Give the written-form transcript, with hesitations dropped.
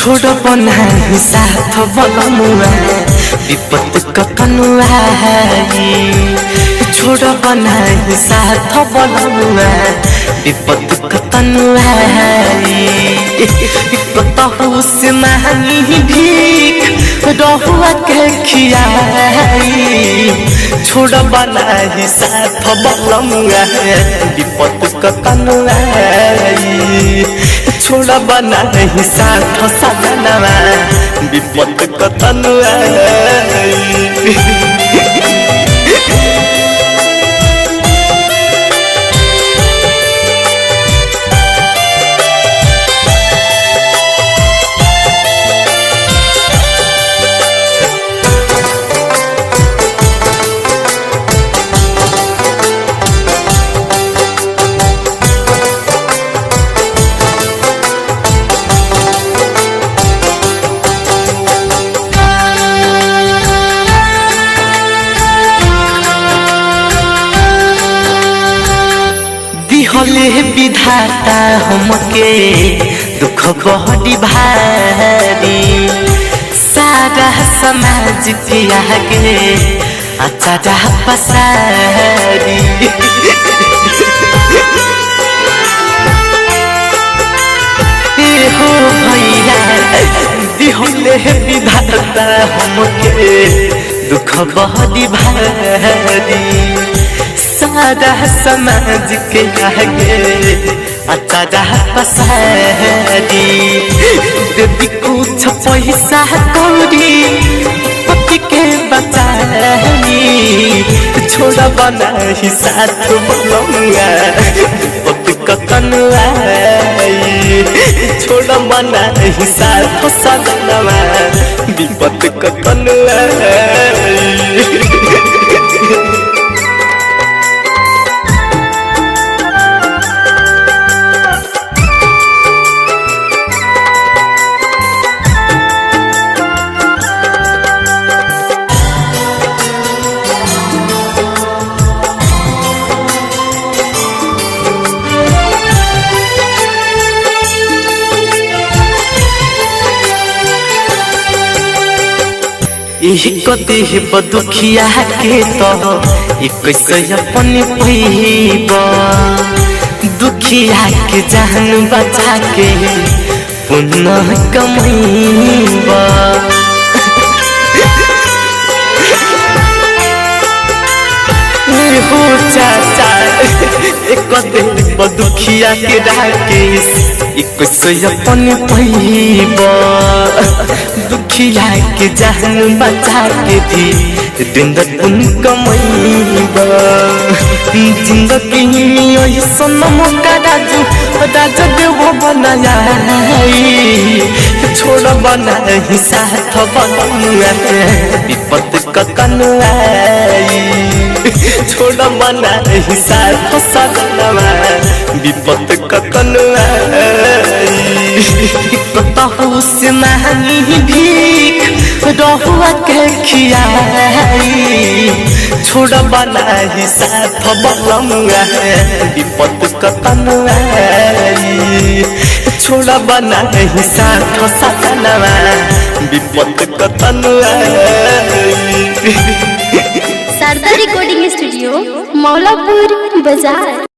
छोड़ बनाही साथ बलमुआ विपत ककनुआ छोड़ बनाही साथ बलमुआ विपत ककनुआ कतहु से मांगी भीख रहुआ के खियाई छोड़ बनाही साथ बलमुआ विपत ककनुआ छोड़ बनाही साथ सजनवा विपत कतनुआ हले विधाता हमके दुख बड़ी भारी सारा समाज के आगे अच्छा पसारी हो भैया दिहले विधाता हमके दुख बड़ी भारी सारा समाज के आगे अच्छा पसारी दीदी कुछ पैसा कौड़ी पति के बचानी छोड़ बनाही साथ बलमुआ पति कतनुआ छोड़ बनाही साथ सजनवा विपत कतनुआ देह बदुखिया के तो कैसे अपन पैब दुखिया के जान बचा के पुनः कमैब हो चाचा एक देह बदुखिया के राकेश कैसे अपन पैब दुखिया के जान बचा के भी दिन तुम कमैब जिंदगी में ऐसा मौका राजू राजा देव बनाया छोड़ बनाही साथ बलमुआ विपत ककनुआ छोड़ बनाही साथ सजनवा विपत ककनुआ कतहु से मांगी भीख रहुआ के खियाई छोड़ बनाही साथ बलमुआ विपत ककनुआ छोड़ बनाही साथ सजनवा विपत ककनुआ सरदार रिकॉर्डिंग स्टूडियो मौलापुर बाजार।